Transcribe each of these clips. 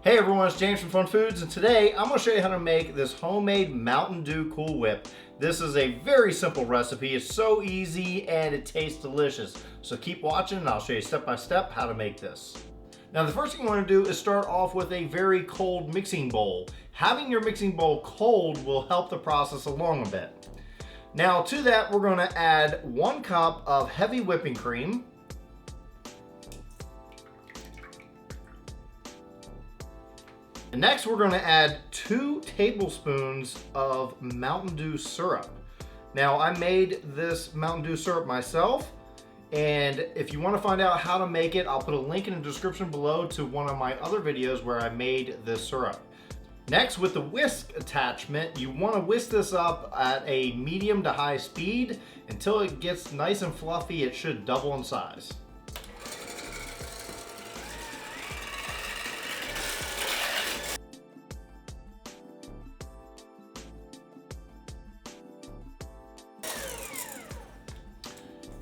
Hey everyone, it's James from FunFoods, and today I'm going to show you how to make this homemade Mountain Dew Cool Whip. This is a very simple recipe. It's so easy and it tastes delicious. So keep watching and I'll show you step by step how to make this. Now the first thing you want to do is start off with a very cold mixing bowl. Having your mixing bowl cold will help the process along a bit. Now to that we're going to add 1 cup of heavy whipping cream. And next we're going to add 2 tablespoons of Mountain Dew syrup. Now I made this Mountain Dew syrup myself, and if you want to find out how to make it, I'll put a link in the description below to one of my other videos where I made this syrup. Next, with the whisk attachment, you want to whisk this up at a medium to high speed until it gets nice and fluffy. It should double in size.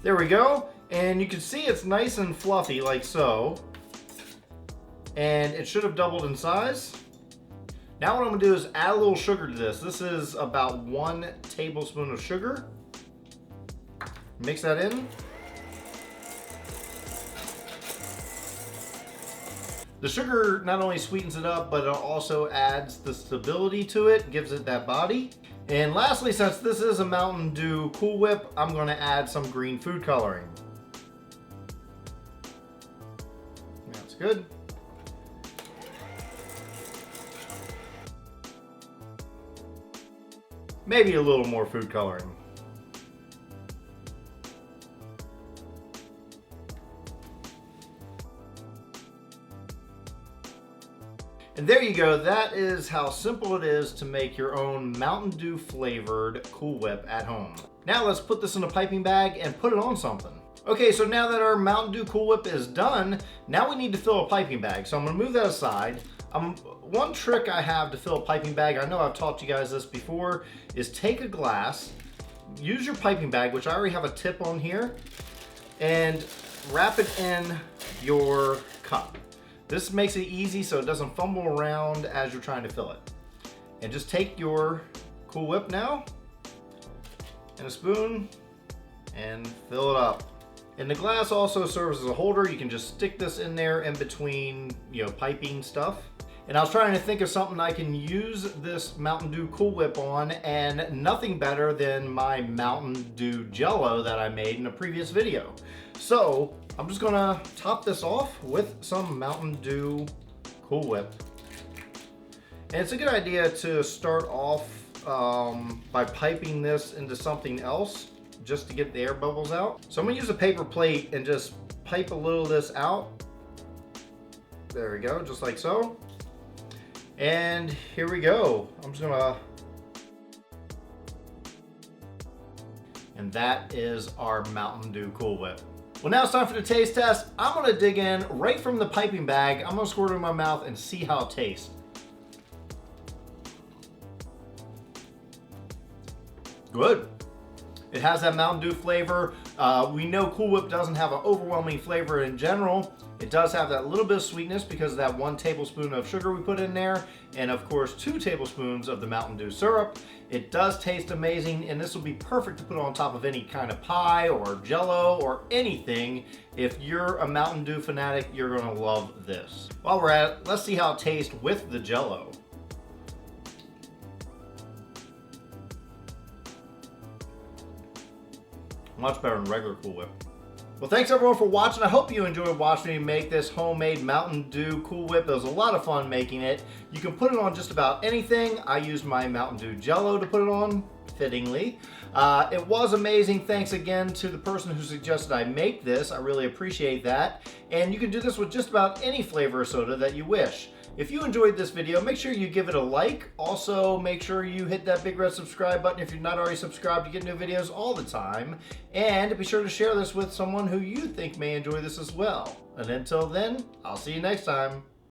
There we go, and you can see it's nice and fluffy like so, and it should have doubled in size. Now what I'm going to do is add a little sugar to this. This is about 1 tablespoon of sugar. Mix that in. The sugar not only sweetens it up, but it also adds the stability to it, gives it that body. And lastly, since this is a Mountain Dew Cool Whip, I'm going to add some green food coloring. That's good. Maybe a little more food coloring. And there you go, that is how simple it is to make your own Mountain Dew flavored Cool Whip at home. Now let's put this in a piping bag and put it on something. Okay, so now that our Mountain Dew Cool Whip is done, now we need to fill a piping bag. So I'm gonna move that aside. One trick I have to fill a piping bag, I know I've taught you guys this before, is take a glass, use your piping bag, which I already have a tip on here, and wrap it in your cup. This makes it easy so it doesn't fumble around as you're trying to fill it. And just take your Cool Whip now and a spoon and fill it up. And the glass also serves as a holder. You can just stick this in there in between, piping stuff. And I was trying to think of something I can use this Mountain Dew Cool Whip on, and nothing better than my Mountain Dew jello that I made in a previous video. So I'm just gonna top this off with some Mountain Dew Cool Whip. And it's a good idea to start off by piping this into something else just to get the air bubbles out. So I'm gonna use a paper plate and just pipe a little of this out. There we go, just like so. And here we go. And that is our Mountain Dew Cool Whip. Well, now it's time for the taste test. I'm gonna dig in right from the piping bag. I'm gonna squirt it in my mouth and see how it tastes. Good. It has that Mountain Dew flavor. We know Cool Whip doesn't have an overwhelming flavor in general. It does have that little bit of sweetness because of that 1 tablespoon of sugar we put in there, and of course 2 tablespoons of the Mountain Dew syrup. It does taste amazing, and this will be perfect to put on top of any kind of pie or jello or anything. If you're a Mountain Dew fanatic, you're gonna love this. While we're at it, let's see how it tastes with the jello. Much better than regular Cool Whip. Well, thanks everyone for watching. I hope you enjoyed watching me make this homemade Mountain Dew Cool Whip. It was a lot of fun making it. You can put it on just about anything. I used my Mountain Dew jello to put it on, fittingly. It was amazing. Thanks again to the person who suggested I make this. I really appreciate that. And you can do this with just about any flavor of soda that you wish. If you enjoyed this video, make sure you give it a like. Also, make sure you hit that big red subscribe button if you're not already subscribed to get new videos all the time. And be sure to share this with someone who you think may enjoy this as well. And until then, I'll see you next time.